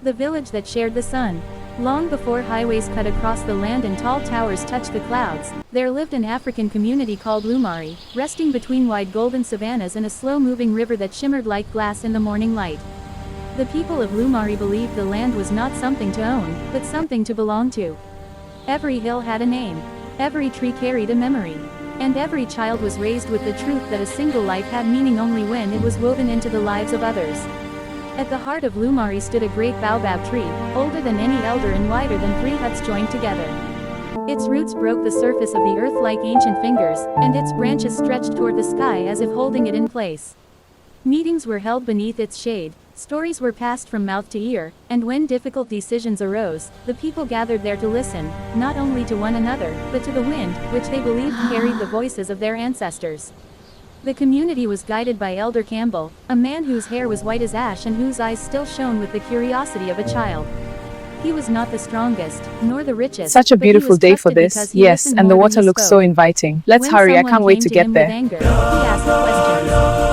the village that shared the sun. Long before highways cut across the land and tall towers touched the clouds, there lived an African community called Lumari, resting between wide golden savannas and a slow-moving river that shimmered like glass in the morning light. The people of Lumari believed the land was not something to own, but something to belong to. Every hill had a name. Every tree carried a memory. And every child was raised with the truth that a single life had meaning only when it was woven into the lives of others. At the heart of Lumari stood a great baobab tree, older than any elder and wider than 3 huts joined together. Its roots broke the surface of the earth like ancient fingers, and its branches stretched toward the sky as if holding it in place. Meetings were held beneath its shade, stories were passed from mouth to ear, and when difficult decisions arose, the people gathered there to listen, not only to one another, but to the wind, which they believed carried the voices of their ancestors. The community was guided by Elder Campbell, a man whose hair was white as ash and whose eyes still shone with the curiosity of a child. He was not the strongest, nor the richest. Such a beautiful day for this, yes, and the water looks so inviting. Let's hurry, I can't wait to get there. Anger, he asked questions.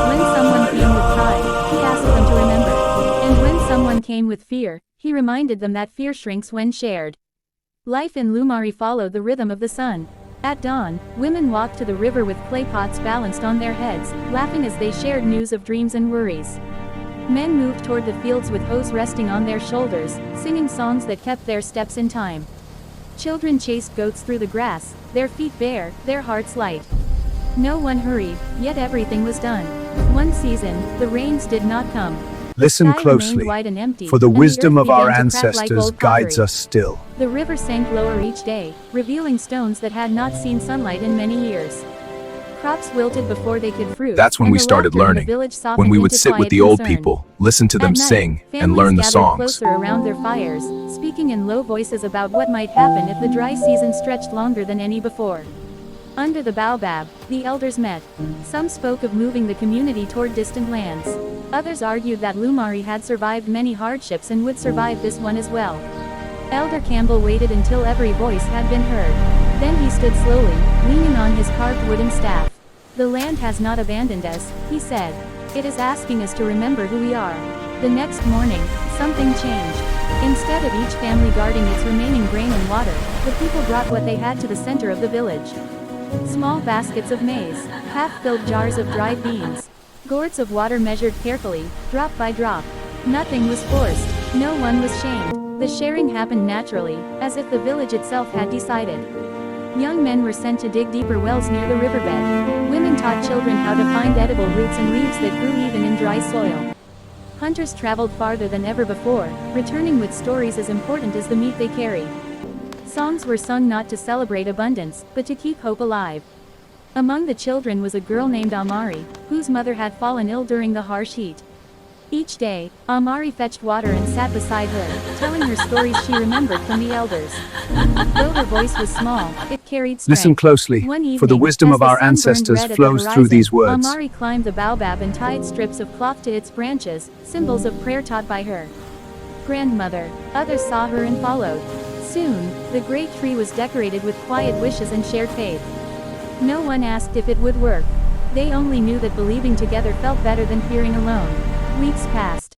When someone came with pride, he asked them to remember. And when someone came with fear, he reminded them that fear shrinks when shared. Life in Lumari followed the rhythm of the sun. At dawn, women walked to the river with clay pots balanced on their heads, laughing as they shared news of dreams and worries. Men moved toward the fields with hoes resting on their shoulders, singing songs that kept their steps in time. Children chased goats through the grass, their feet bare, their hearts light. No one hurried, yet everything was done. One season, the rains did not come. Listen closely, for the wisdom of our ancestors guides us still. The river sank lower each day, revealing stones that had not seen sunlight in many years. Crops wilted before they could fruit. That's when we started learning, when we would sit with the old people, listen to them sing, and learn the songs. Closer around their fires, speaking in low voices about what might happen if the dry season stretched longer than any before. Under the baobab, the elders met. Some spoke of moving the community toward distant lands. Others argued that Lumari had survived many hardships and would survive this one as well. Elder Campbell waited until every voice had been heard. Then he stood slowly, leaning on his carved wooden staff. The land has not abandoned us, he said. It is asking us to remember who we are. The next morning, something changed. Instead of each family guarding its remaining grain and water, the people brought what they had to the center of the village. Small baskets of maize, half-filled jars of dried beans, gourds of water measured carefully, drop by drop. Nothing was forced, no one was shamed. The sharing happened naturally, as if the village itself had decided. Young men were sent to dig deeper wells near the riverbed. Women taught children how to find edible roots and leaves that grew even in dry soil. Hunters traveled farther than ever before, returning with stories as important as the meat they carried. Songs were sung not to celebrate abundance, but to keep hope alive. Among the children was a girl named Amari, whose mother had fallen ill during the harsh heat. Each day, Amari fetched water and sat beside her, telling her stories she remembered from the elders. Though her voice was small, it carried strength. Listen closely, for the wisdom of our ancestors flows through these words. Amari climbed the baobab and tied strips of cloth to its branches, symbols of prayer taught by her grandmother. Others saw her and followed. Soon, the great tree was decorated with quiet wishes and shared faith. No one asked if it would work. They only knew that believing together felt better than fearing alone. Weeks passed.